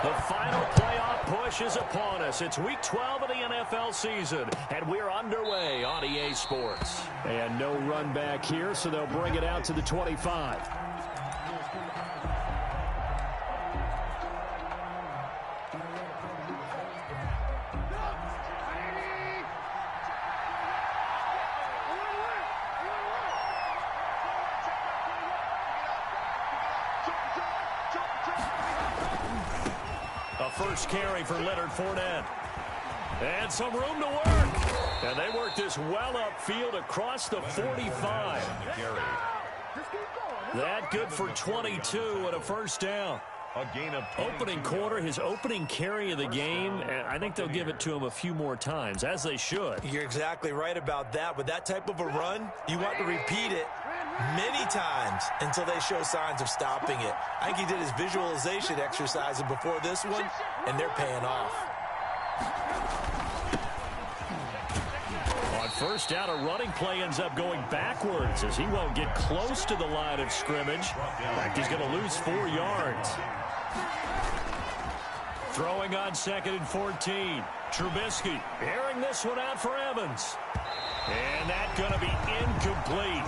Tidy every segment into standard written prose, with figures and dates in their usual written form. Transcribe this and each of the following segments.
The final playoff push is upon us. It's Week 12 of the NFL season, and we're underway on EA Sports. And no run back here, so they'll bring it out to the 25. First carry for Leonard Fournette. And some room to work. And they work this well upfield across the 45. That good for 22 and a first down. A gain of opening quarter, his opening carry of the game, and I think they'll give it to him a few more times, as they should. You're exactly right about that. With that type of a run, you want to repeat it many times until they show signs of stopping it. I think he did his visualization exercises before this one, and they're paying off. On first down, a running play ends up going backwards as he won't get close to the line of scrimmage. In fact, he's going to lose 4 yards. Throwing on 2nd and 14. Trubisky airing this one out for Evans. And that's going to be incomplete.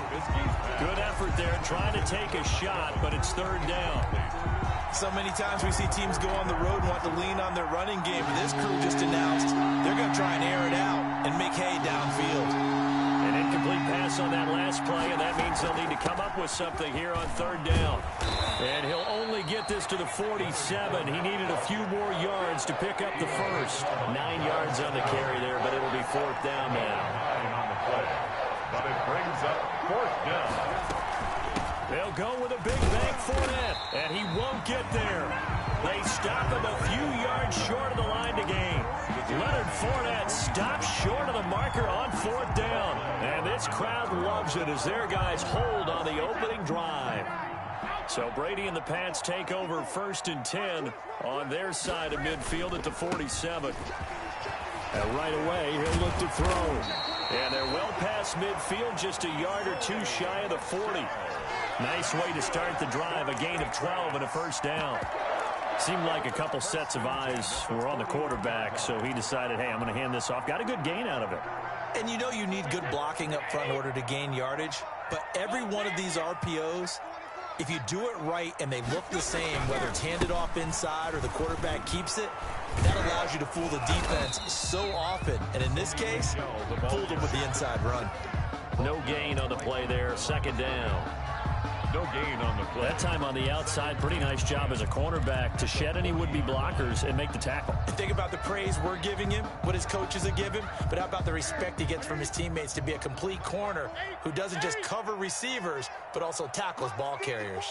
Good effort there trying to take a shot, but it's 3rd down. So many times we see teams go on the road and want to lean on their running game. This crew just announced they're going to try and air it out and make hay downfield. An incomplete pass on that last play, and that means they'll need to come up with something here on 3rd down. And he'll only get this to the 47. He needed a few more yards to pick up the first. 9 yards on the carry there, but it'll be 4th down now. But it brings up 4th down. They'll go with a big bank Fournette, and he won't get there. They stop him a few yards short of the line to gain. Leonard Fournette stops short of the marker on 4th down. And this crowd loves it as their guys hold on the opening drive. So Brady and the Pats take over 1st and 10 on their side of midfield at the 47. And right away, he'll look to throw. And they're well past midfield, just a yard or 2 shy of the 40. Nice way to start the drive, a gain of 12 and a first down. Seemed like a couple sets of eyes were on the quarterback, so he decided, hey, I'm going to hand this off. Got a good gain out of it. And you know you need good blocking up front in order to gain yardage, but every one of these RPOs, if you do it right and they look the same, whether it's handed off inside or the quarterback keeps it, that allows you to fool the defense so often. And in this case, fooled them with the inside run. No gain on the play there, 2nd down. No gain on the play. That time on the outside, pretty nice job as a cornerback to shed any would-be blockers and make the tackle. Think about the praise we're giving him, what his coaches have given him, but how about the respect he gets from his teammates to be a complete corner who doesn't just cover receivers, but also tackles ball carriers.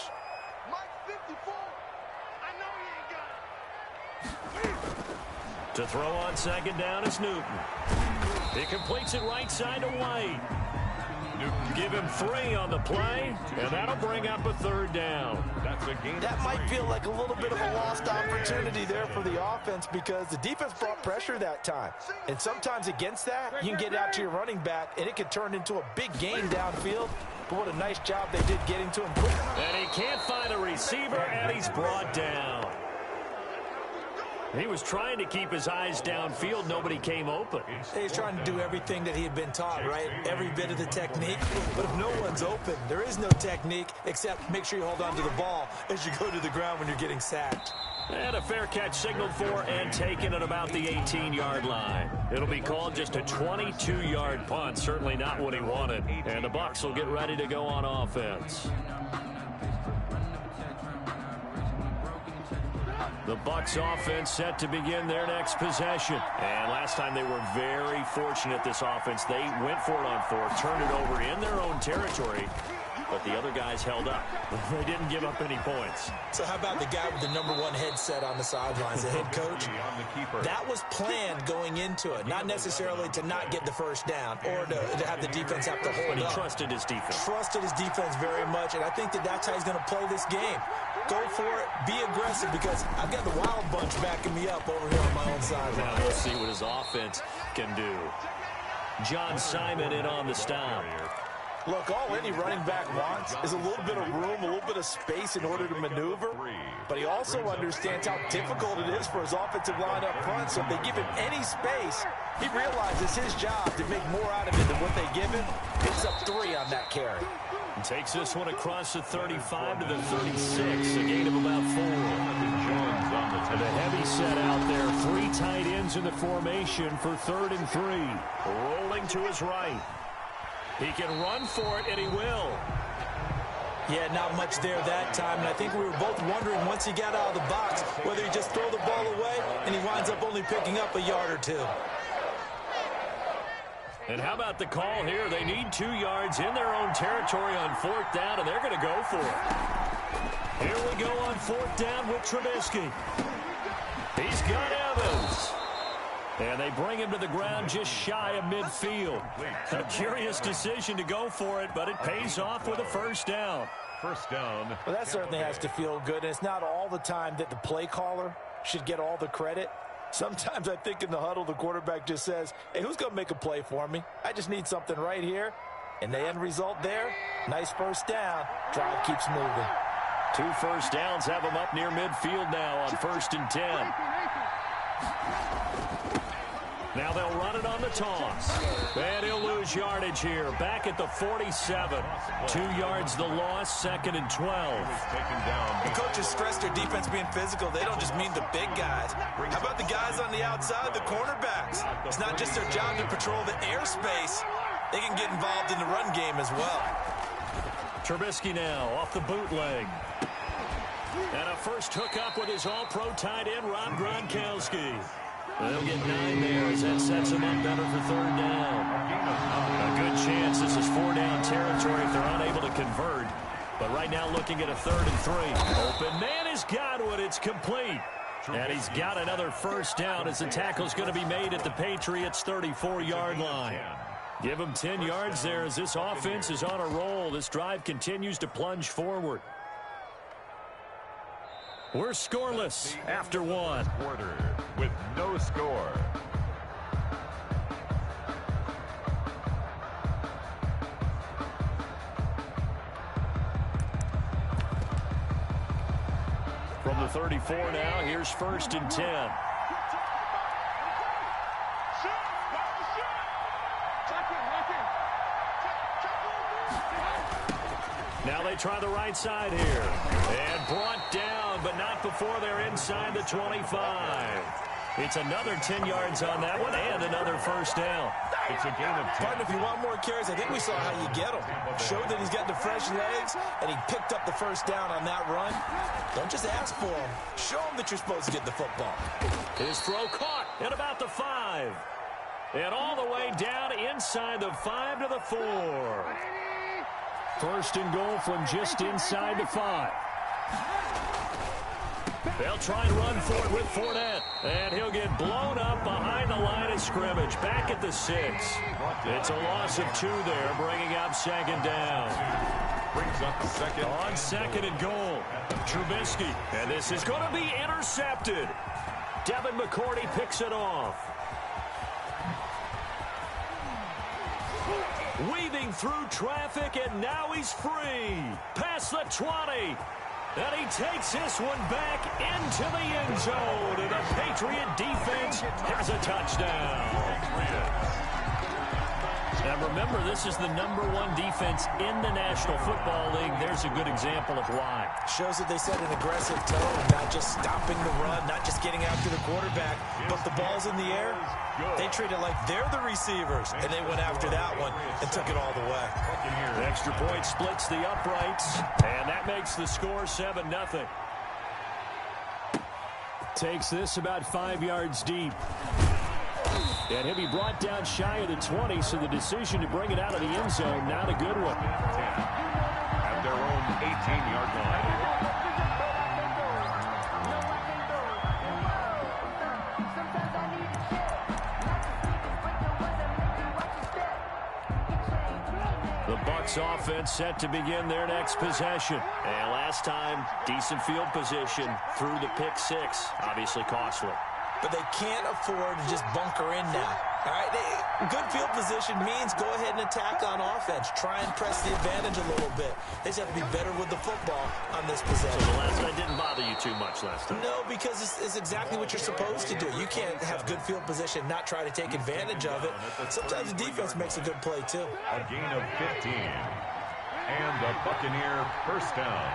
To throw on 2nd down is Newton. He completes it right side to White. Give him 3 on the play, and that'll bring up a 3rd down. That's a gain. That might feel like a little bit of a lost opportunity there for the offense because the defense brought pressure that time. And sometimes against that, you can get out to your running back, and it can turn into a big gain downfield. But what a nice job they did getting to him quick. And he can't find a receiver, and he's brought down. He was trying to keep his eyes downfield. Nobody came open. He's trying to do everything that he had been taught, right? Every bit of the technique. But if no one's open, there is no technique except make sure you hold on to the ball as you go to the ground when you're getting sacked. And a fair catch signaled for and taken at about the 18-yard line. It'll be called just a 22-yard punt. Certainly not what he wanted. And the Bucs will get ready to go on offense. The Bucs offense set to begin their next possession. And last time they were very fortunate, this offense. They went for it on 4th, turned it over in their own territory, but the other guys held up. They didn't give up any points. So how about the guy with the #1 headset on the sidelines, the head coach? That was planned going into it, not necessarily to not get the first down or to have the defense have to hold but he up. trusted his defense. Trusted his defense very much, and I think that's how he's going to play this game. Go for it, be aggressive, because I've got the wild bunch backing me up over here on my own sideline. Now we'll see what his offense can do. John Simon in on the stop. Look, all any running back wants is a little bit of room, a little bit of space in order to maneuver. But he also understands how difficult it is for his offensive line up front. So if they give him any space, he realizes his job to make more out of it than what they give him. Picks up 3 on that carry. And takes this one across the 35 to the 36, a gain of about 4. And a heavy set out there. 3 tight ends in the formation for 3rd and 3. Rolling to his right. He can run for it, and he will. Yeah, not much there that time, and I think we were both wondering once he got out of the box whether he just throw the ball away, and he winds up only picking up a yard or 2. And how about the call here? They need 2 yards in their own territory on 4th down, and they're going to go for it. Here we go on 4th down with Trubisky. He's got Evans. And they bring him to the ground just shy of midfield. A curious decision to go for it, but it pays off with a 1st down. 1st down. Well, that certainly has to feel good. And it's not all the time that the play caller should get all the credit. Sometimes I think in the huddle, the quarterback just says, hey, who's going to make a play for me? I just need something right here. And the end result there, nice 1st down. Drive keeps moving. 2 first downs have him up near midfield now on 1st and 10. Now they'll run it on the toss. And he'll lose yardage here. Back at the 47. 2 yards the loss, 2nd and 12. The coaches stress their defense being physical. They don't just mean the big guys. How about the guys on the outside, the cornerbacks? It's not just their job to patrol the airspace. They can get involved in the run game as well. Trubisky now off the bootleg. And a first hookup with his all-pro tight end, Rob Gronkowski. They'll get 9 there as that sets him up better for 3rd down. A good chance this is 4-down territory if they're unable to convert. But right now looking at a 3rd and 3. Open man is Godwin. It's complete. And he's got another 1st down as the tackle's going to be made at the Patriots' 34-yard line. Give him 10 yards there as this offense is on a roll. This drive continues to plunge forward. We're scoreless after 1. Quarter with no score. From the 34 now, here's 1st and 10. Now they try the right side here. And brought down, but not before they're inside the 25. It's another 10 yards on that one and another 1st down. It's a gain of 10. Pardon, if you want more carries, I think we saw how you get him. Showed that he's got the fresh legs, and he picked up the 1st down on that run. Don't just ask for him. Show him that you're supposed to get the football. His throw caught at about the 5. And all the way down inside the 5 to the 4. 1st and goal from just inside the 5. They'll try and run for it with Fournette. And he'll get blown up behind the line of scrimmage. Back at the 6. It's a loss of 2 there, bringing up 2nd down. Brings up 2nd. On 2nd and goal, Trubisky. And this is going to be intercepted. Devin McCourty picks it off. Weaving through traffic, and now he's free. Past the 20. And he takes this one back into the end zone. And the Patriot defense has a touchdown. Now remember, this is the #1 defense in the National Football League. There's a good example of why. Shows that they set an aggressive tone, not just stopping the run, not just getting after the quarterback, but the ball's in the air. They treat it like they're the receivers, and they went after that one and took it all the way. The extra point splits the uprights, and that makes the score 7-0. Takes this about 5 yards deep. And he'll be brought down shy of the 20, so the decision to bring it out of the end zone, not a good one. At their own 18-yard line. The Bucs offense set to begin their next possession. And last time, decent field position through the pick 6. Obviously costly. But they can't afford to just bunker in now. All right, good field position means go ahead and attack on offense. Try and press the advantage a little bit. They just have to be better with the football on this possession. So the last night didn't bother you too much last time? No, because it's exactly what you're supposed to do. You can't have good field position, not try to take advantage of it. Sometimes the defense makes a good play, too. A gain of 15. And the Buccaneer first down.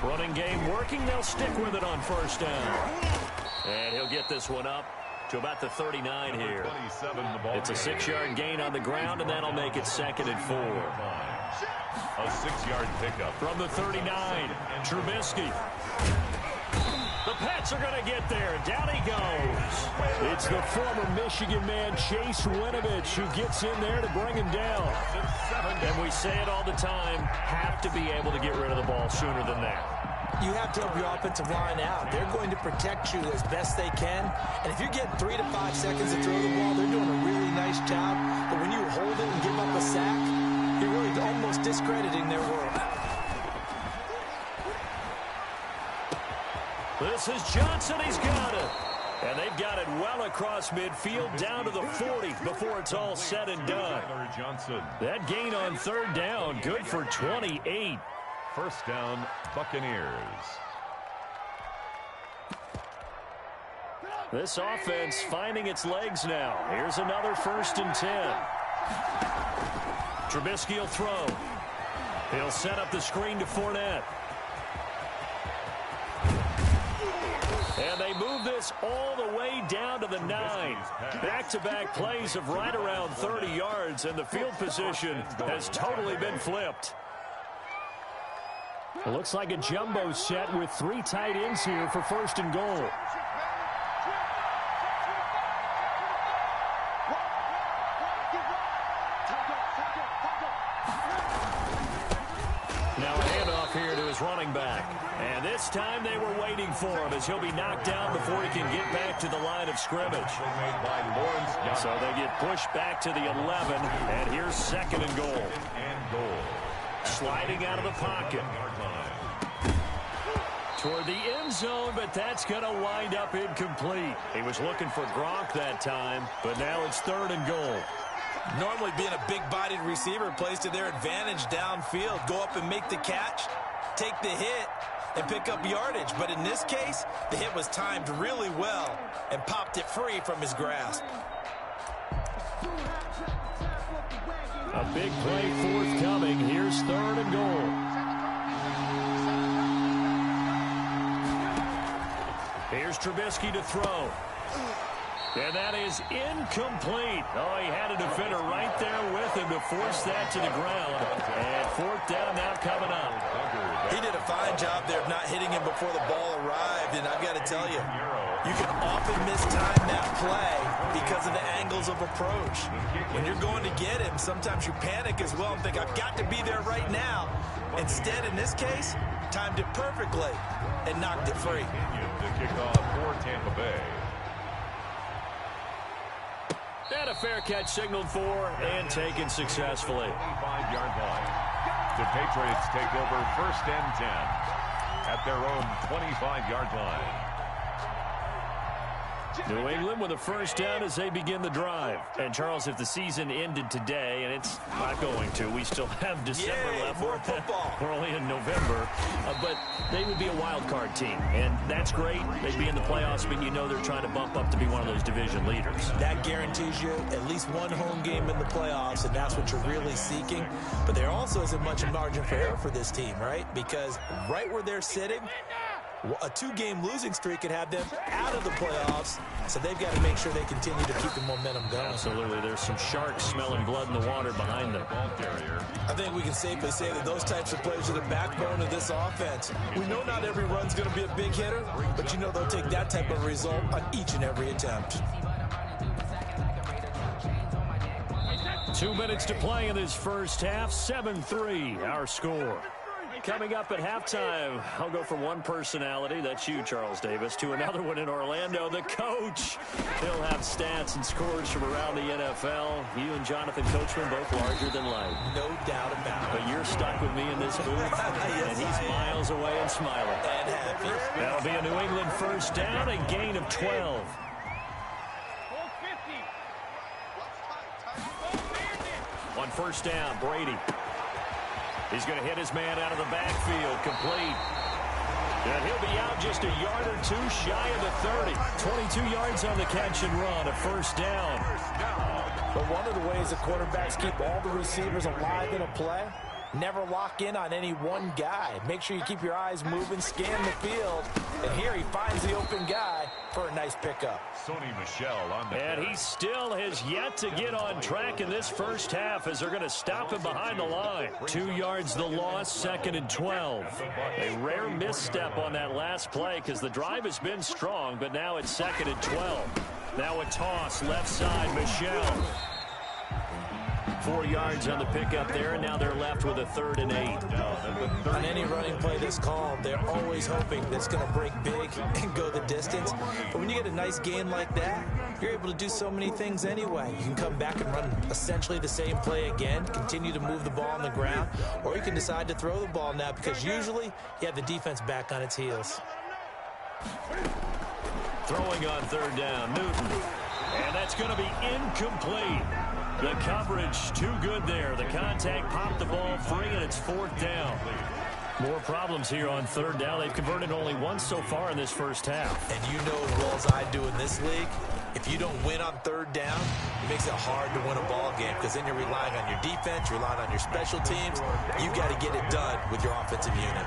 Running game working. They'll stick with it on first down. And he'll get this one up to about the 39 here. It's a 6-yard gain on the ground, and that'll make it 2nd and 4. A 6-yard pickup. From the 39, Trubisky. The Pats are going to get there. Down he goes. It's the former Michigan man, Chase Winovich, who gets in there to bring him down. And we say it all the time, have to be able to get rid of the ball sooner than that. You have to help your offensive line out. They're going to protect you as best they can. And if you're getting 3 to 5 seconds to throw the ball, they're doing a really nice job. But when you hold it and give up a sack, you're really almost discrediting their work. This is Johnson. He's got it. And they've got it well across midfield down to the 40 before it's all said and done. That gain on 3rd down, good for 28. First down, Buccaneers. This offense finding its legs now. Here's another 1st and 10. Trubisky will throw. He'll set up the screen to Fournette. And they move this all the way down to the 9. Back-to-back plays of right around 30 yards, and the field position has totally been flipped. It looks like a jumbo set with 3 tight ends here for 1st and goal. Now a handoff here to his running back. And this time they were waiting for him as he'll be knocked down before he can get back to the line of scrimmage. So they get pushed back to the 11, and here's 2nd and goal. Sliding out of the pocket. Toward the end zone, but that's going to wind up incomplete. He was looking for Gronk that time, but now it's 3rd and goal. Normally being a big-bodied receiver plays to their advantage downfield. Go up and make the catch, take the hit, and pick up yardage. But in this case, the hit was timed really well and popped it free from his grasp. A big play forthcoming. Here's 3rd and goal. Here's Trubisky to throw. And that is incomplete. Oh, he had a defender right there with him to force that to the ground. And 4th down now coming up. He did a fine job there of not hitting him before the ball arrived. And I've got to tell you, you can often mistime that play because of the angles of approach. When you're going to get him, sometimes you panic as well and think, I've got to be there right now. Instead, in this case, timed it perfectly and knocked it free. To kick off for Tampa Bay. And a fair catch signaled for and taken successfully. 5-yard line. The Patriots take over 1st and 10 at their own 25-yard line. New England with a 1st down as they begin the drive. And, Charles, if the season ended today, and it's not going to, we still have December left. More football. We're only in November. But they would be a wild card team. And that's great. They'd be in the playoffs, but you know they're trying to bump up to be one of those division leaders. That Guarantees you at least one home game in the playoffs, and that's what you're really seeking. But there also isn't much margin for error for this team, right? Because right where they're sitting, a 2-game losing streak could have them out of the playoffs, so they've got to make sure they continue to keep the momentum going. Absolutely. There's some sharks smelling blood in the water behind them. I think we can safely say that those types of players are the backbone of this offense. We know not every run's going to be a big hitter, but you know they'll take that type of result on each and every attempt. 2 minutes to play in this first half. 7-3, our score. Coming up at halftime, I'll go from one personality, that's you, Charles Davis, to another one in Orlando, the coach. He'll have stats and scores from around the NFL. You and Jonathan Coachman both larger than life. No doubt about it. But you're stuck with me in this booth, and he's miles miles away and smiling. And happy. That'll be a New England first down, a gain of 12. On first down, Brady. He's going to hit his man out of the backfield, complete. And he'll be out just a yard or two shy of the 30. 22 yards on the catch and run, a first down. But one of the ways the quarterbacks keep all the receivers alive in a play, never lock in on any one guy. Make sure you keep your eyes moving, scan the field. And here he finds the open guy for a nice pickup. Sony Michel on the And he still has yet to get on track in this first half as they're going to stop him behind the line. 2 yards the loss, 2nd and 12. A rare misstep on that last play because the drive has been strong, but now it's 2nd and 12. Now a toss, left side, Michel. 4 yards on the pickup there, and now they're left with a 3rd and 8. On any running play that's called, they're always hoping that it's going to break big and go the distance. But when you get a nice gain like that, you're able to do so many things anyway. You can come back and run essentially the same play again, continue to move the ball on the ground, or you can decide to throw the ball now because usually you have the defense back on its heels. Throwing on 3rd down, Newton. And that's going to be incomplete. The coverage too good there. The contact popped the ball free, and it's 4th down. More problems here on 3rd down. They've converted only once so far in this first half. And you know as well as I do in this league, if you don't win on 3rd down, it makes it hard to win a ball game because then you're relying on your defense, you're relying on your special teams. You've got to get it done with your offensive unit.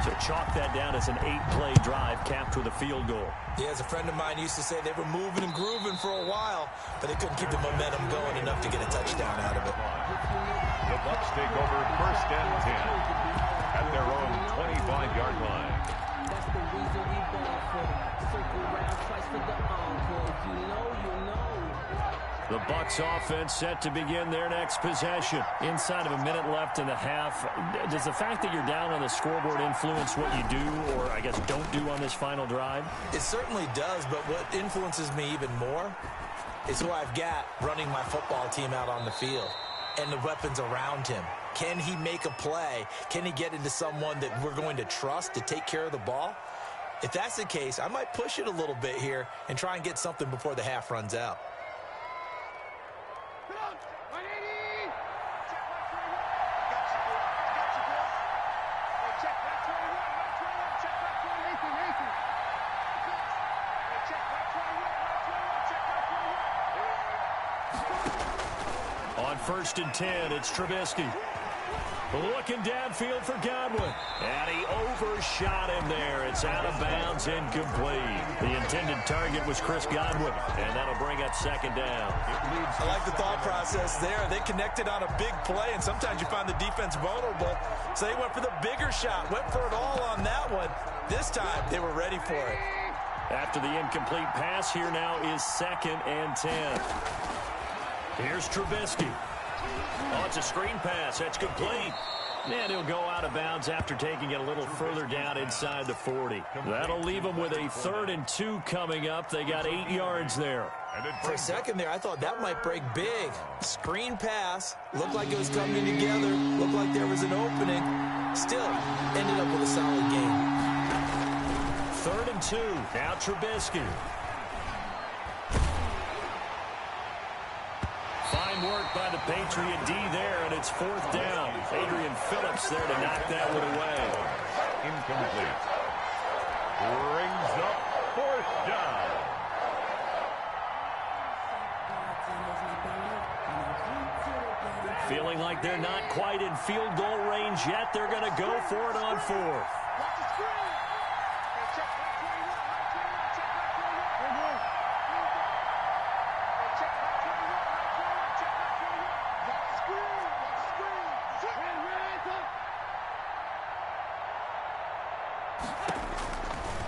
So chalk that down as an 8-play drive capped with a field goal. Yeah, as a friend of mine used to say, they were moving and grooving for a while, but they couldn't keep the momentum going enough to get a touchdown out of it. The Bucs take over 1st and 10 at their own 25-yard line. That's the reason we ball for them. Circle round twice for the encore. If you know, you know. The Bucs offense set to begin their next possession. Inside of a minute left in the half, does the fact that you're down on the scoreboard influence what you do, or I guess don't do on this final drive? It certainly does, but what influences me even more is who I've got running my football team out on the field and the weapons around him. Can he make a play? Can he get into someone that we're going to trust to take care of the ball? If that's the case, I might push it a little bit here and try and get something before the half runs out. On 1st and 10, it's Trubisky. Looking downfield for Godwin. And he overshot him there. It's out of bounds, incomplete. The intended target was Chris Godwin, and that'll bring up 2nd down. I like the thought process there. They connected on a big play, and sometimes you find the defense vulnerable. So they went for the bigger shot, went for it all on that one. This time, they were ready for it. After the incomplete pass, here now is 2nd and 10. Here's Trubisky. Oh, it's a screen pass. That's complete. And he'll go out of bounds after taking it a little further down inside the 40. That'll leave them with a 3rd and 2 coming up. They got 8 yards there. For a second there, I thought that might break big. Screen pass. Looked like it was coming together. Looked like there was an opening. Still, ended up with a solid game. 3rd and 2. Now Trubisky. Fine work by the Patriot D there, and it's 4th down. Adrian Phillips there to knock that one away. Incomplete. Brings up 4th down. Feeling like they're not quite in field goal range yet. They're going to go for it on 4th.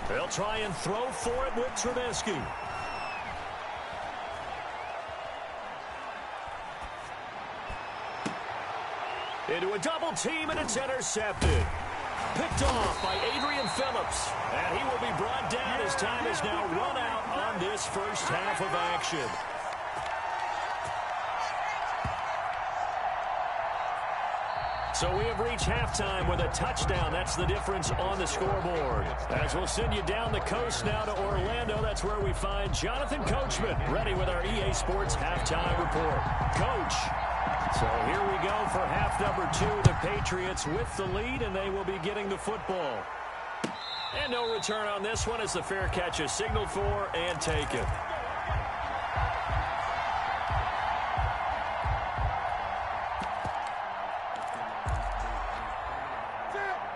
They'll try and throw for it with Trubisky. Into a double team, and it's intercepted. Picked off by Adrian Phillips. And he will be brought down as time is now run out on this first half of action. So we have reached halftime with a touchdown. That's the difference on the scoreboard. As we'll send you down the coast now to Orlando, that's where we find Jonathan Coachman, ready with our EA Sports halftime report. Coach. So here we go for half number 2. The Patriots with the lead, and they will be getting the football. And no return on this one as the fair catch is signaled for and taken.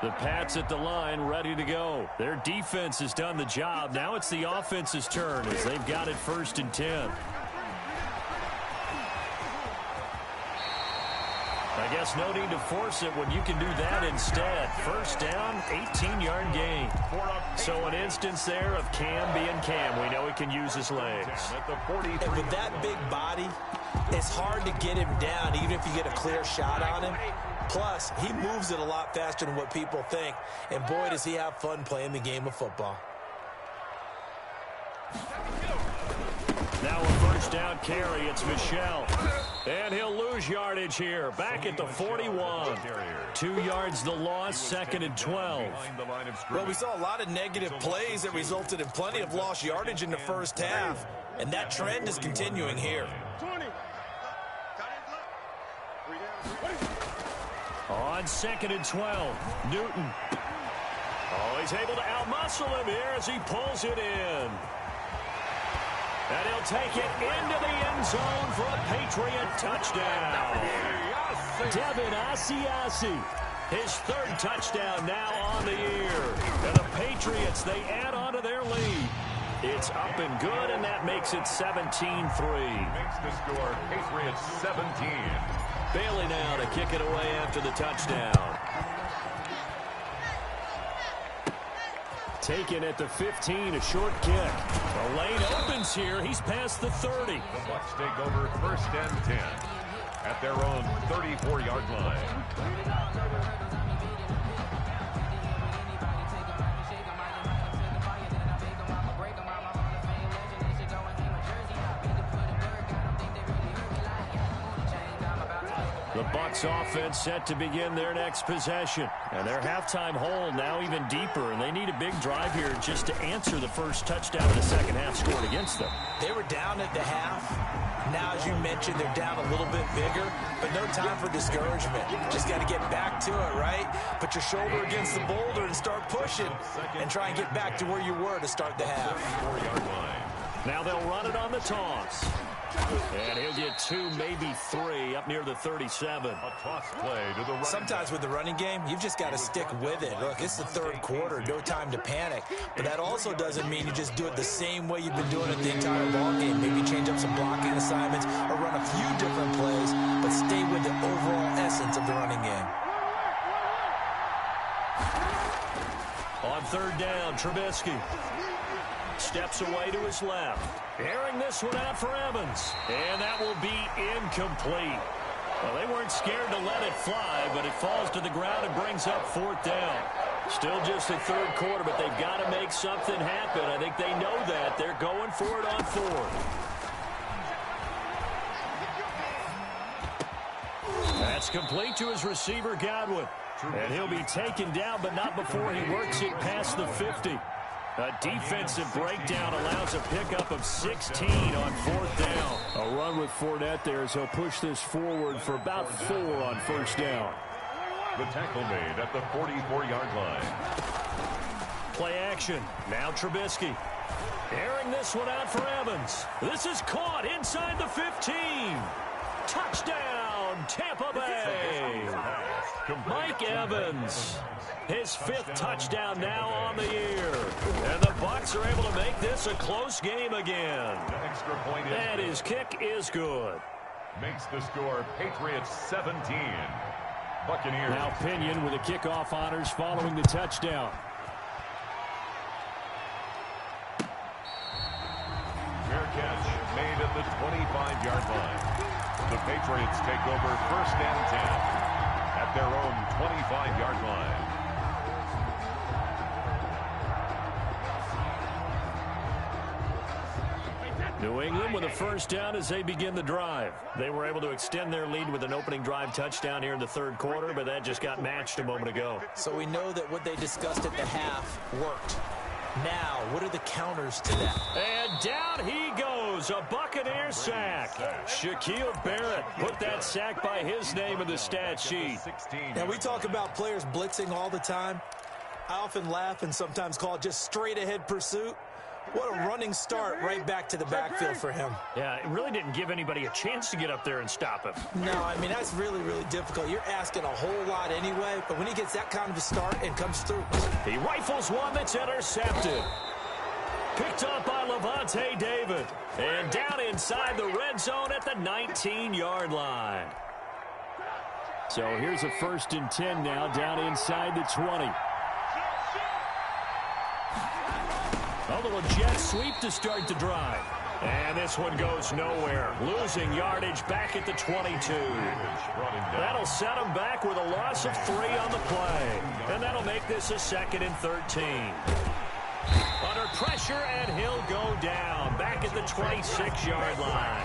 The Pats at the line, ready to go. Their defense has done the job. Now it's the offense's turn as they've got it 1st and 10. I guess no need to force it when you can do that instead. 1st down, 18-yard gain. So an instance there of Cam being Cam. We know he can use his legs. And with that big body, it's hard to get him down, even if you get a clear shot on him. Plus, he moves it a lot faster than what people think. And boy, does he have fun playing the game of football. Now a 1st down carry. It's Michel. And he'll lose yardage here. Back at the 41. 2 yards the loss, 2nd and 12. Well, we saw a lot of negative plays that resulted in plenty of lost yardage in the first half. And that trend is continuing here. On 2nd and 12, Newton. Oh, he's able to outmuscle him here as he pulls it in. And he'll take it into the end zone for a Patriot touchdown. Devin Asiasi, his 3rd touchdown now on the year. And the Patriots, they add on to their lead. It's up and good, and that makes it 17-3. Makes the score Patriots 17. Bailey now to kick it away after the touchdown. Taken at the 15, a short kick. The lane opens here. He's past the 30. The Bucs take over 1st and 10 at their own 34-yard line. The Bucs offense set to begin their next possession. And their halftime hole now even deeper, and they need a big drive here just to answer the first touchdown of the second half scored against them. They were down at the half. Now, as you mentioned, they're down a little bit bigger, but no time for discouragement. Just got to get back to it, right? Put your shoulder against the boulder and start pushing and try and get back to where you were to start the half. 34-yard line. Now they'll run it on the toss. And he'll get 2, maybe 3 up near the 37. A toss play to the right. Sometimes with the running game, you've just got to stick with it. Look, it's the 3rd quarter, no time to panic. But that also doesn't mean you just do it the same way you've been doing it the entire ball game. Maybe change up some blocking assignments or run a few different plays, but stay with the overall essence of the running game. On 3rd down, Trubisky steps away to his left. Airing this one out for Evans. And that will be incomplete. Well, they weren't scared to let it fly, but it falls to the ground and brings up 4th down. Still just the 3rd quarter, but they've got to make something happen. I think they know that. They're going for it on 4th. That's complete to his receiver, Godwin. And he'll be taken down, but not before he works it past the 50. A defensive breakdown allows a pickup of 16 on 4th down. A run with Fournette there as he'll push this forward for about 4 on 1st down. The tackle made at the 44-yard line. Play action. Now Trubisky. Airing this one out for Evans. This is caught inside the 15. Touchdown, Tampa Bay. Mike Evans. His 5th touchdown now on the year. And the Bucs are able to make this a close game again. The extra point is and his kick is good. Makes the score Patriots 17. Buccaneers. Now Pinion with the kickoff honors following the touchdown. Fair catch made at the 25-yard line. The Patriots take over 1st and 10 at their own 25-yard line. New England with a first down as they begin the drive. They were able to extend their lead with an opening drive touchdown here in the third quarter, but that just got matched a moment ago. So we know that what they discussed at the half worked. Now, what are the counters to that? And down he goes, a Buccaneer sack. Shaquille Barrett put that sack by his name in the stat sheet. Now, we talk about players blitzing all the time. I often laugh and sometimes call it just straight-ahead pursuit. What a running start right back to the backfield for him. Yeah, it really didn't give anybody a chance to get up there and stop him. No, I mean, that's really, really difficult. You're asking a whole lot anyway, but when he gets that kind of a start and comes through. He rifles one that's intercepted. Picked up by Levante David. And down inside the red zone at the 19-yard line. So here's a 1st and 10 now down inside the 20. A little jet sweep to start the drive. And this one goes nowhere. Losing yardage back at the 22. That'll set him back with a loss of 3 on the play. And that'll make this a 2nd and 13. Under pressure, and he'll go down. Back at the 26-yard line.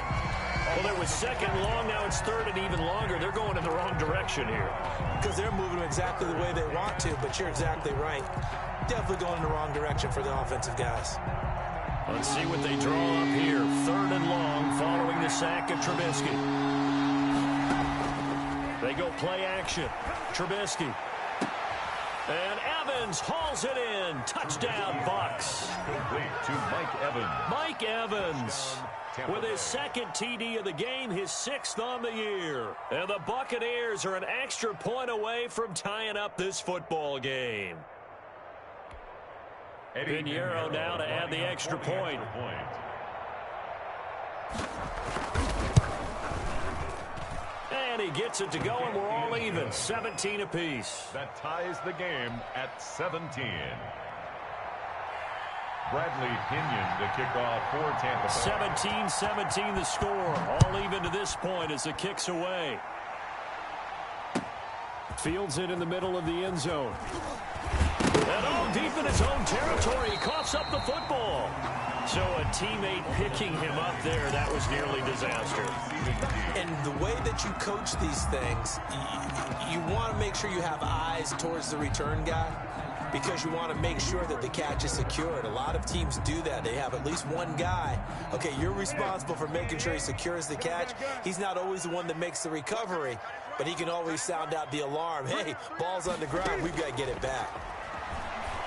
Well, there was 2nd long. Now it's 3rd and even longer. They're going in the wrong direction here. Because they're moving exactly the way they want to, but you're exactly right. Definitely going in the wrong direction for the offensive guys. Let's see what they draw up here. 3rd and long following the sack of Trubisky. They go play action. Trubisky. And Evans hauls it in. Touchdown, Bucs. Complete to Mike Evans. Mike Evans with his 2nd TD of the game, his 6th on the year. And the Buccaneers are an extra point away from tying up this football game. Pinheiro now to add the extra point. And he gets it to go, and we're all even. 17 apiece. That ties the game at 17. Bradley Pinion to kick off for Tampa Bay. 17-17 the score. All even to this point as the kick's away. Fields it in the middle of the end zone. And deep in his own territory, he coughs up the football. So a teammate picking him up there, that was nearly disaster. And the way that you coach these things, you want to make sure you have eyes towards the return guy because you want to make sure that the catch is secured. A lot of teams do that. They have at least one guy. Okay, you're responsible for making sure he secures the catch. He's not always the one that makes the recovery, but he can always sound out the alarm. Hey, ball's on the ground. We've got to get it back.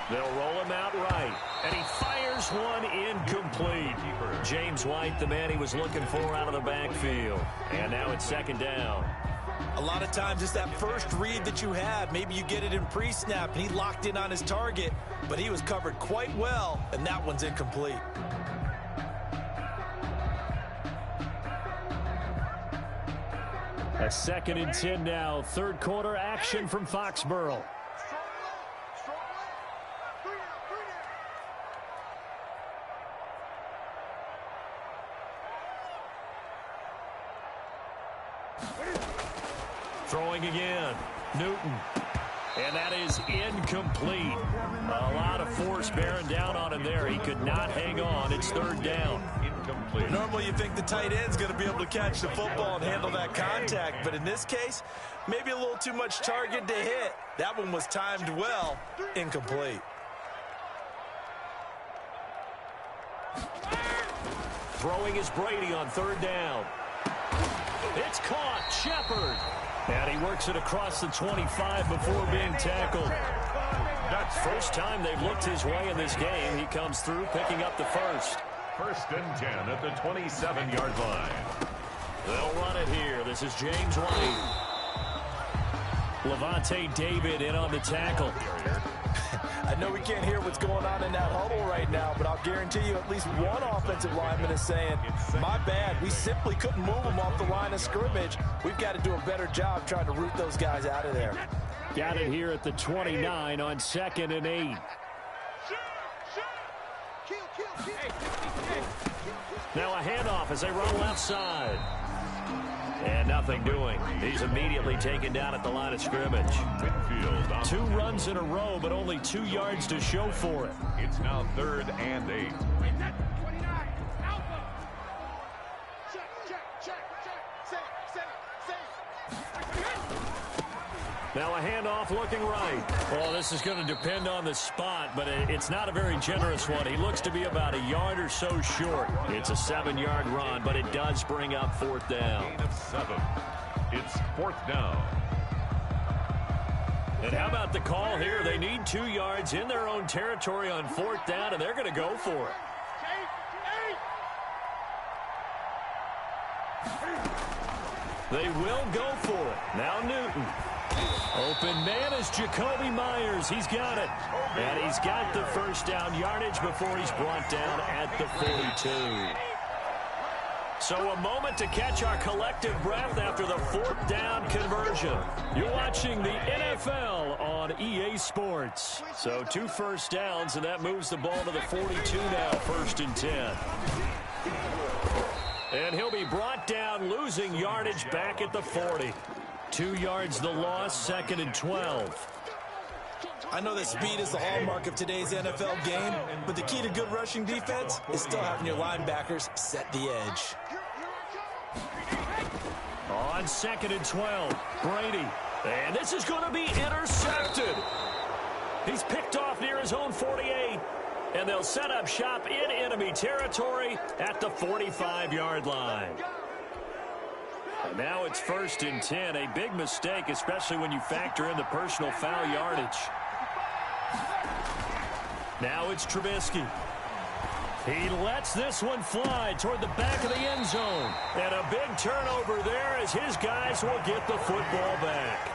They'll roll him out right, and he fires one incomplete. James White, the man he was looking for out of the backfield. And now it's 2nd down. A lot of times it's that first read that you have. Maybe you get it in pre-snap, and he locked in on his target, but he was covered quite well, and that one's incomplete. A 2nd and 10 now. 3rd quarter action from Foxborough. Throwing again. Newton. And that is incomplete. A lot of force bearing down on him there. He could not hang on. It's 3rd down. Incomplete. Normally you think the tight end's going to be able to catch the football and handle that contact, but in this case, maybe a little too much target to hit. That one was timed well. Incomplete. Throwing is Brady on 3rd down. It's caught. Shepard. And he works it across the 25 before being tackled. That's first time they've looked his way in this game. He comes through picking up the 1st. 1st and 10 at the 27-yard line. They'll run it here. This is James White. Levante David in on the tackle. I know we can't hear what's going on in that huddle right now, but I'll guarantee you at least one offensive lineman is saying, my bad, we simply couldn't move them off the line of scrimmage. We've got to do a better job trying to root those guys out of there. Got it here at the 29 on 2nd and 8. Now a handoff as they run left side. And nothing doing. He's immediately taken down at the line of scrimmage. 2 runs in a row, but only 2 yards to show for it. It's now 3rd and 8. Now a handoff looking right. Well, this is going to depend on the spot, but it's not a very generous one. He looks to be about a yard or so short. It's a 7-yard run, but it does bring up 4th down. Gain of 7. It's 4th down. And how about the call here? They need 2 yards in their own territory on 4th down, and they're going to go for it. They will go for it. Now Newton. Open man is Jacoby Myers. He's got it. And he's got the first down yardage before he's brought down at the 42. So a moment to catch our collective breath after the 4th down conversion. You're watching the NFL on EA Sports. So 2 first downs, and that moves the ball to the 42 now, 1st and 10. And he'll be brought down, losing yardage back at the 40. 2 yards the loss, 2nd and 12. I know that speed is the hallmark of today's NFL game, but the key to good rushing defense is still having your linebackers set the edge. On 2nd and 12, Brady. And this is going to be intercepted. He's picked off near his own 48. And they'll set up shop in enemy territory at the 45-yard line. And now it's 1st and 10. A big mistake, especially when you factor in the personal foul yardage. Now it's Trubisky. He lets this one fly toward the back of the end zone. And a big turnover there as his guys will get the football back.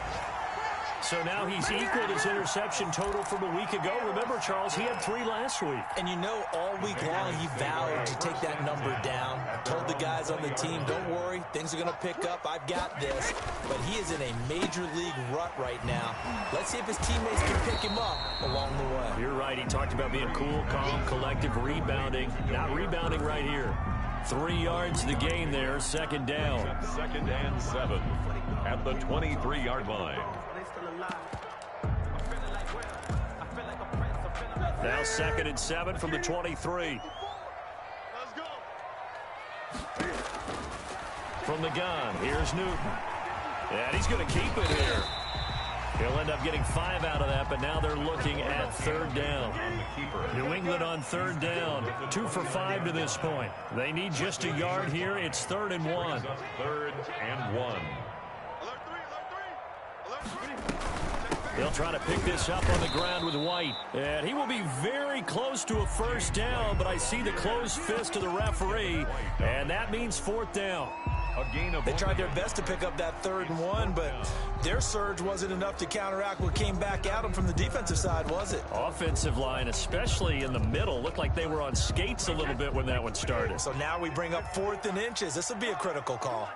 So now he's equaled his interception total from a week ago. Remember, Charles, he had 3 last week. And you know, all week long he vowed to take that number down. Told the guys on the team, don't worry, things are going to pick up. I've got this. But he is in a major league rut right now. Let's see if his teammates can pick him up along the way. You're right. He talked about being cool, calm, collective, rebounding. Not rebounding right here. 3 yards the gain there, 2nd down. 2nd and 7 at the 23-yard line. Now 2nd and 7 from the 23. From the gun, here's Newton. And he's going to keep it here. He'll end up getting 5 out of that, but now they're looking at 3rd down. New England on 3rd down. 2 for 5 to this point. They need just a yard here. It's 3rd and 1. 3rd and 1. They'll try to pick this up on the ground with White. And he will be very close to a 1st down, but I see the closed fist of the referee, and that means 4th down. They tried their best to pick up that 3rd and 1, but their surge wasn't enough to counteract what came back at them from the defensive side, was it? Offensive line, especially in the middle, looked like they were on skates a little bit when that one started. So now we bring up 4th and inches. This will be a critical call.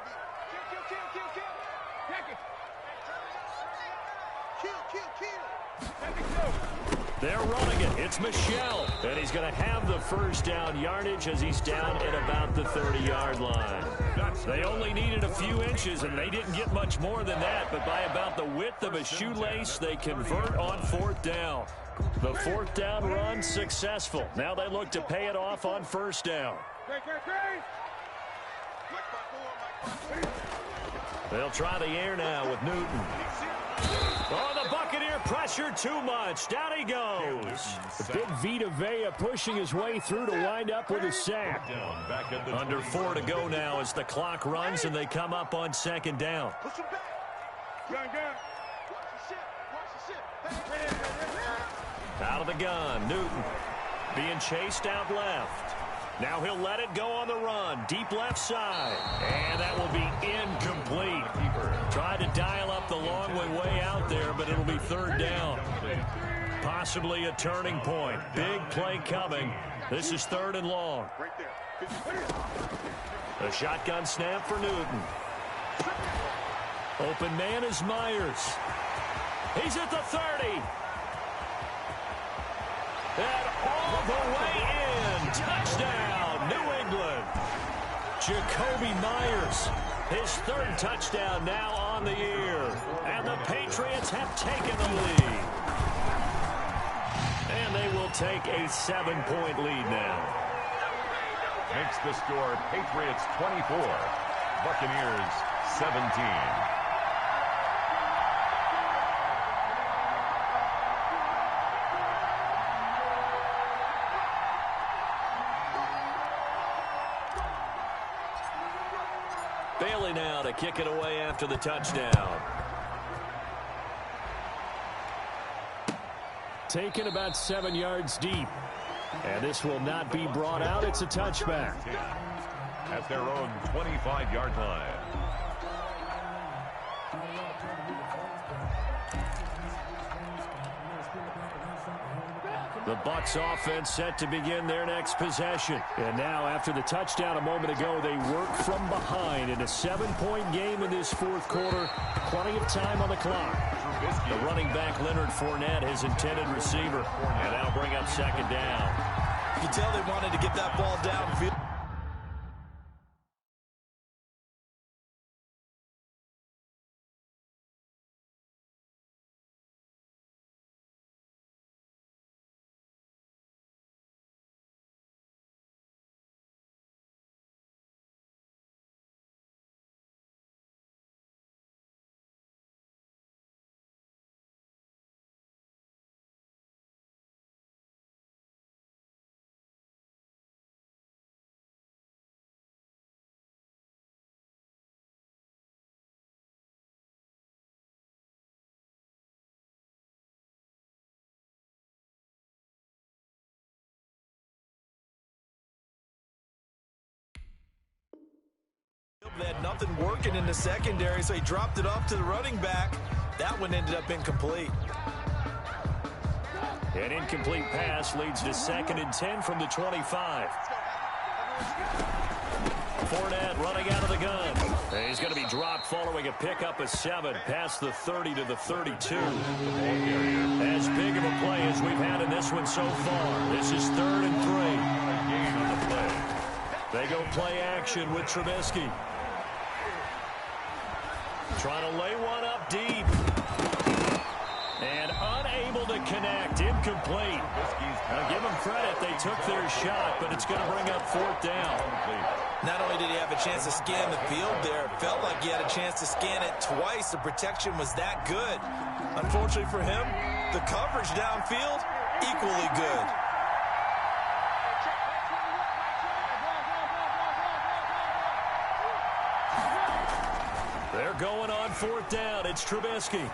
They're running it. It's Michelle. And he's going to have the 1st down yardage as he's down at about the 30-yard line. They only needed a few inches, and they didn't get much more than that. But by about the width of a shoelace, they convert on 4th down. The 4th down run successful. Now they look to pay it off on 1st down. They'll try the air now with Newton. Oh, the Buccaneer pressure too much. Down he goes. The big Vita Vea pushing his way through to wind up with a sack. Under 4 to go now as the clock runs and they come up on 2nd down. Out of the gun, Newton being chased out left. Now he'll let it go on the run. Deep left side. And that will be incomplete. Tried to dial up the long way out there, but it'll be 3rd down. Possibly a turning point. Big play coming. This is 3rd and long. A shotgun snap for Newton. Open man is Myers. He's at the 30. And all the way in. Touchdown, New England. Jacoby Myers, his 3rd touchdown now on the year. And the Patriots have taken the lead. And they will take a 7-point lead now. Makes the score Patriots 24, Buccaneers 17. Bailey now to kick it away after the touchdown. Taken about 7 yards deep. And this will not be brought out. It's a touchback. At their own 25-yard line. The Bucs offense set to begin their next possession. And now after the touchdown a moment ago, they work from behind in a 7-point game in this fourth quarter. Plenty of time on the clock. The running back Leonard Fournette, his intended receiver. And that'll bring up second down. You can tell they wanted to get that ball downfield. They had nothing working in the secondary, so he dropped it off to the running back. That one ended up incomplete. An incomplete pass leads to 2nd and 10 from the 25. Fournette running out of the gun. He's going to be dropped following a pickup of 7 past the 30 to the 32. As big of a play as we've had in this one so far. This is 3rd and 3. Gain on the play. They go play action with Trubisky. Trying to lay one up deep. And unable to connect. Incomplete. Now give them credit. They took their shot, but it's going to bring up 4th down. Not only did he have a chance to scan the field there, it felt like he had a chance to scan it twice. The protection was that good. Unfortunately for him, the coverage downfield, equally good. They're going on 4th down. It's Trubisky.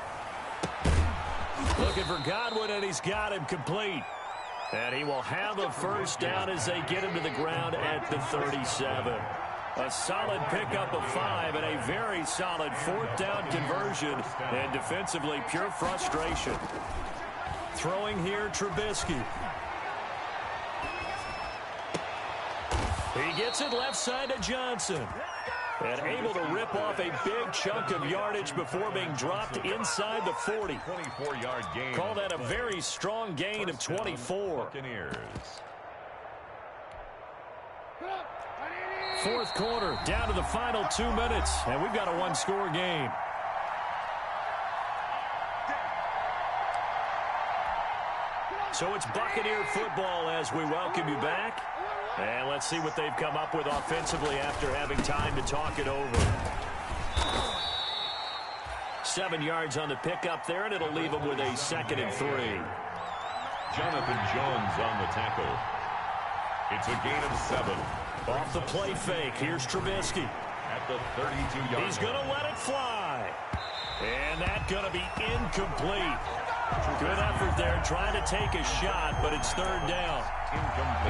Looking for Godwin, and he's got him complete. And he will have a first down as they get him to the ground at the 37. A solid pickup of 5 and a very solid 4th down conversion. And defensively, pure frustration. Throwing here, Trubisky. He gets it left side to Johnson. And able to rip off a big chunk of yardage before being dropped inside the 40. 24-yard gain. Call that a very strong gain of 24. Buccaneers. 4th quarter, down to the final 2 minutes, and we've got a 1-score game. So it's Buccaneer football as we welcome you back. And let's see what they've come up with offensively after having time to talk it over. 7 yards on the pickup there, and it'll leave them with a 2nd and 3. Jonathan Jones on the tackle. It's a gain of 7. Off the play fake, here's Trubisky. At the 32-yard line. He's going to let it fly. And that's going to be incomplete. Good effort there, trying to take a shot, but it's 3rd down.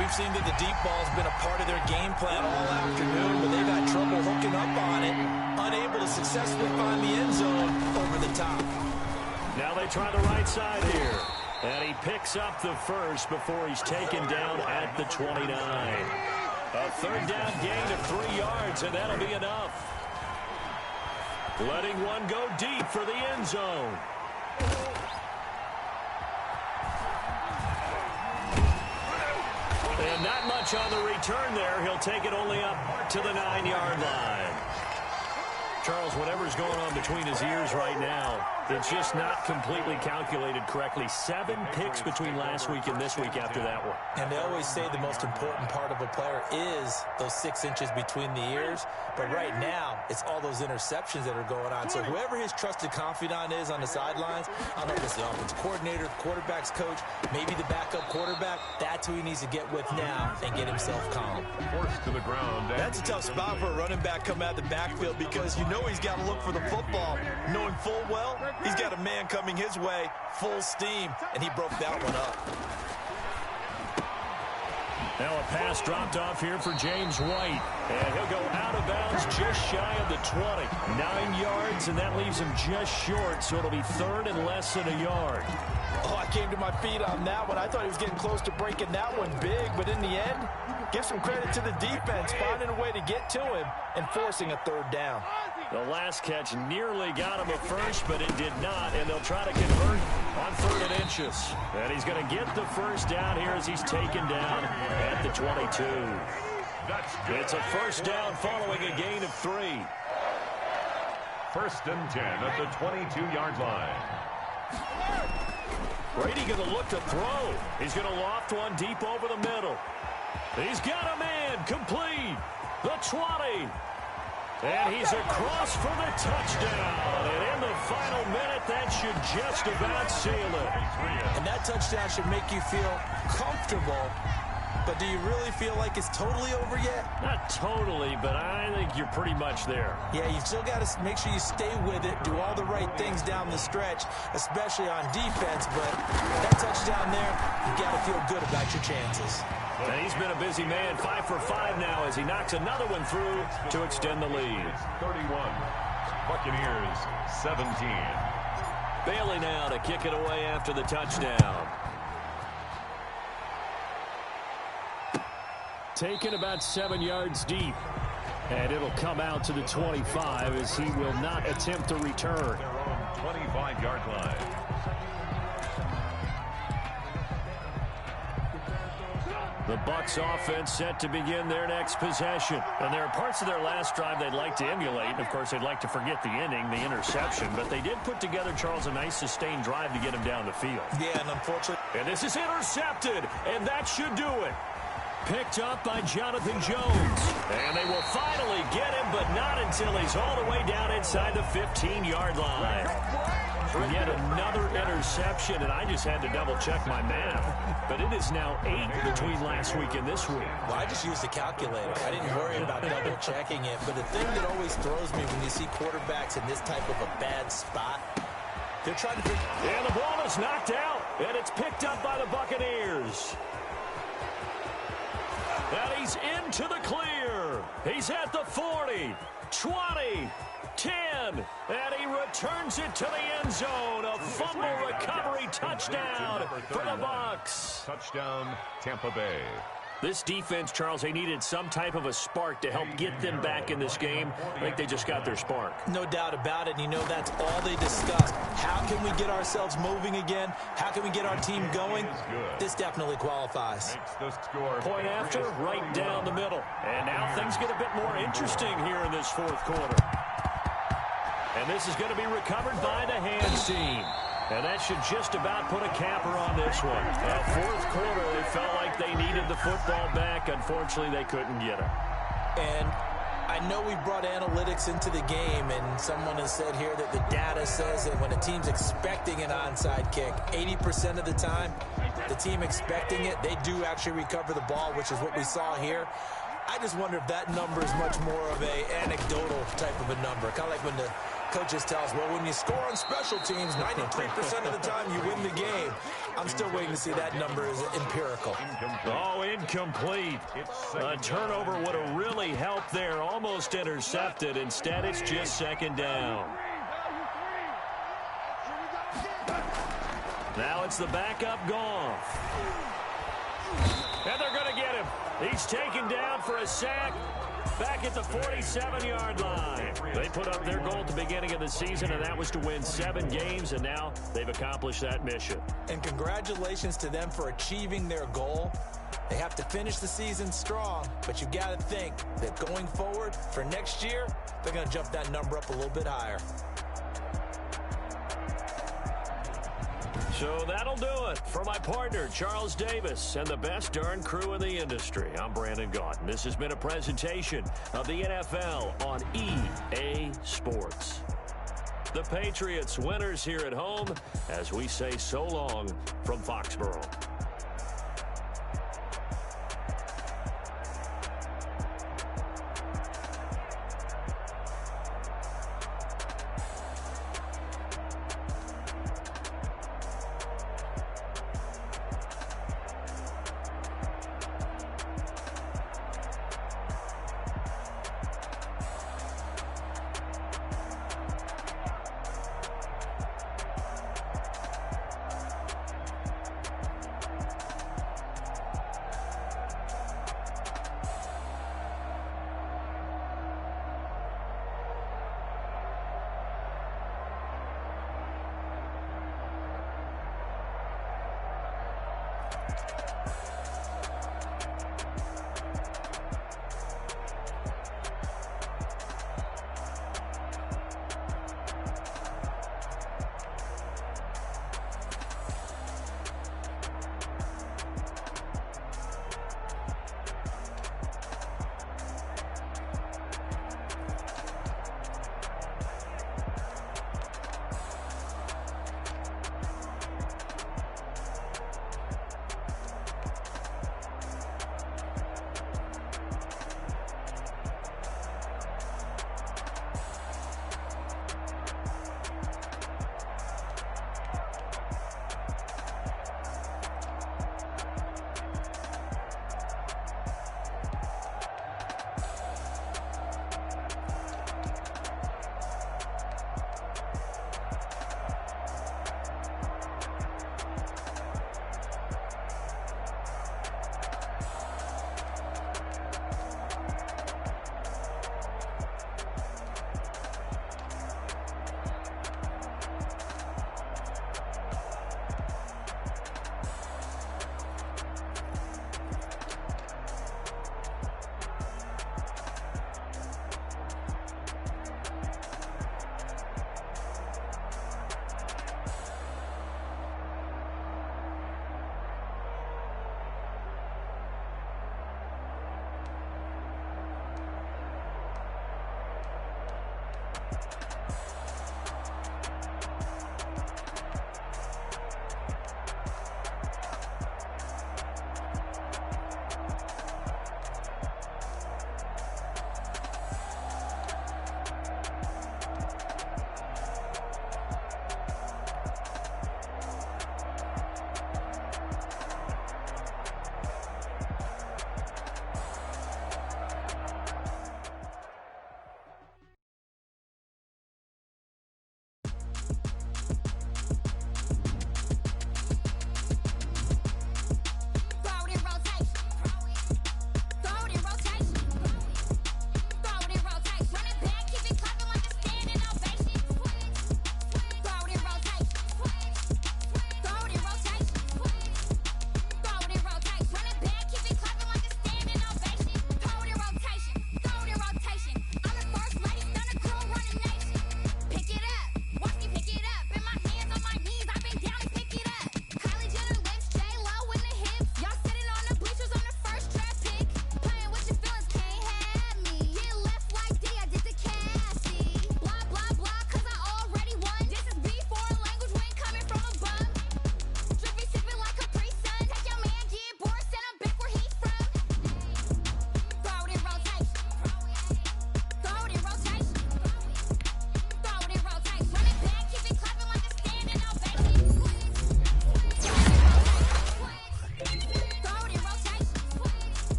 We've seen that the deep ball's been a part of their game plan all afternoon, but they've had trouble hooking up on it, unable to successfully find the end zone over the top. Now they try the right side here, and he picks up the first before he's taken down at the 29. A 3rd down gain of 3 yards, and that'll be enough. Letting one go deep for the end zone. And not much on the return there. He'll take it only up to the 9-yard line. Charles, whatever's going on between his ears right now, It's just not completely calculated correctly. 7 picks between last week and this week after that one. And they always say the most important part of a player is those 6 inches between the ears. But right now, it's all those interceptions that are going on. So whoever his trusted confidant is on the sidelines, I don't know if it's the offensive coordinator, the quarterback's coach, maybe the backup quarterback, that's who he needs to get with now and get himself calm. Forced to the ground. That's a tough spot for a running back coming out of the backfield because you know he's got to look for the football, knowing full well he's got a man coming his way, full steam, and he broke that one up. Now a pass dropped off here for James White. And he'll go out of bounds just shy of the 20. 9 yards, and that leaves him just short, so it'll be 3rd and less than a yard. Oh, I came to my feet on that one. I thought he was getting close to breaking that one big, but in the end, give some credit to the defense, finding a way to get to him and forcing a 3rd down. The last catch nearly got him a first, but it did not, and they'll try to convert on 3rd and inches. And he's going to get the first down here as he's taken down at the 22. It's a first down following a gain of 3. 1st and 10 at the 22-yard line. Brady going to look to throw. He's going to loft one deep over the middle. He's got a man complete. The 20. And he's across for the touchdown. And in the final minute, that should just about seal it. And that touchdown should make you feel comfortable. But do you really feel like it's totally over yet? Not totally, but I think you're pretty much there. Yeah, you still got to make sure you stay with it, do all the right things down the stretch, especially on defense. But that touchdown there, you got to feel good about your chances. And he's been a busy man, 5 for 5 now as he knocks another one through to extend the lead. 31. Buccaneers 17. Bailey now to kick it away after the touchdown. Taken about 7 yards deep. And it'll come out to the 25 as he will not attempt to return. Their own 25-yard line. The Bucs offense set to begin their next possession. And there are parts of their last drive they'd like to emulate. And, of course, they'd like to forget the inning, the interception. But they did put together, Charles, a nice sustained drive to get him down the field. Yeah, and unfortunately. And this is intercepted, and that should do it. Picked up by Jonathan Jones. And they will finally get him, but not until he's all the way down inside the 15-yard line. Yet another interception, and I just had to double-check my math. But it is now 8 between last week and this week. Well, I just used a calculator. I didn't worry about double-checking it. But the thing that always throws me when you see quarterbacks in this type of a bad spot, they're trying to... And the ball is knocked out, and it's picked up by the Buccaneers. And he's into the clear. He's at the 40, 20, 10, and he returns it to the end zone. A fumble recovery touchdown for the Bucs. Touchdown, Tampa Bay. This defense, Charles, they needed some type of a spark to help get them back in this game. I think they just got their spark. No doubt about it. And you know that's all they discussed. How can we get ourselves moving again? How can we get our team going? This definitely qualifies. Point after, right down the middle. And now things get a bit more interesting here in this 4th quarter. And this is going to be recovered by the hands team. And that should just about put a capper on this one. 4th quarter, they felt like they needed the football back. Unfortunately, they couldn't get it. And I know we brought analytics into the game, and someone has said here that the data says that when a team's expecting an onside kick, 80% of the time, the team expecting it, they do actually recover the ball, which is what we saw here. I just wonder if that number is much more of a anecdotal type of a number. Kind of like when the coaches tell us, well, when you score on special teams, 93% of the time you win the game. I'm still waiting to see that number is empirical. Oh, incomplete. A turnover would have really helped there. Almost intercepted. Instead, it's just 2nd down. Now it's the backup Goff. And they're going to get him. He's taken down for a sack back at the 47-yard line. They put up their goal at the beginning of the season, and that was to win 7 games, and now they've accomplished that mission. And congratulations to them for achieving their goal. They have to finish the season strong, but you got to think that going forward for next year, they're going to jump that number up a little bit higher. So that'll do it. For my partner, Charles Davis, and the best darn crew in the industry, I'm Brandon Gaudin. This has been a presentation of the NFL on EA Sports. The Patriots winners here at home as we say so long from Foxborough.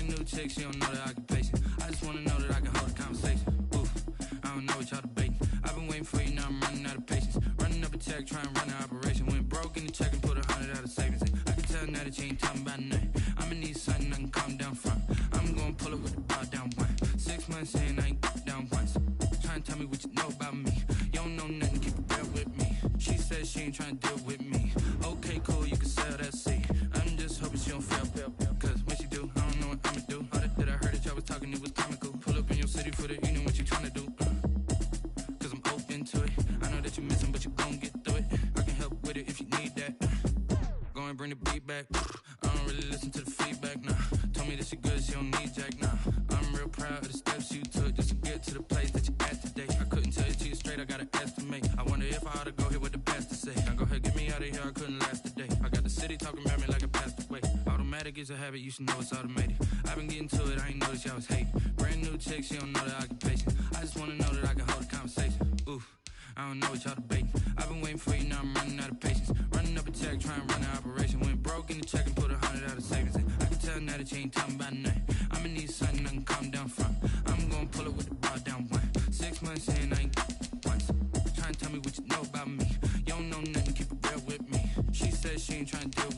Brand new chick, she don't know the occupation. I just wanna know that I can hold a conversation. Oof, I don't know what y'all debating. I've been waiting for you, now I'm running out of patience. Running up a check, trying to run an operation. Went broke in the check and put 100 out of savings. I can tell now that you ain't talking about nothing. I'ma need something I can calm down from. I'm gonna pull up with the bar down one. 6 months in, I ain't down once. Trying to tell me what you know about me. You don't know nothing, keep it real with me. She said she ain't trying to deal with me. Okay, cool, you can sell that seat. I'm just hoping she don't fail. Cause when she do, I don't know what I'ma do. All that I heard that y'all was talking, it was comical. Pull up in your city for the evening, what you trying to do? Cause I'm open to it. I know that you missing, but you gon' get through it. I can help with it if you need that. Go and bring the beat back. I don't really listen to the feedback, nah. Told me that she good, she don't need jack, nah. I'm real proud of the steps you took just to get to the place that you at today. I couldn't tell you to you straight, I gotta estimate. I wonder if I ought to go here with the pastor say. Now go ahead, get me out of here, I couldn't last a day. I got the city talking about me like I passed away. Automatic is a habit, you should know it's automated. I've been getting to it, I ain't noticed y'all was hating. Brand new chick, she don't know the occupation. I just wanna know that I can hold a conversation. Oof, I don't know what y'all debating. I've been waiting for you, now I'm running out of patience. Running up a check, trying to run an operation. Went broke in the check and put 100 out of savings. I can tell now that you ain't talking about nothing. I'ma need something I can calm down from. I'm gonna pull it with the bar down one. 6 months in, I ain't once. Trying to tell me what you know about me. You don't know nothing, keep it real with me. She said she ain't trying to deal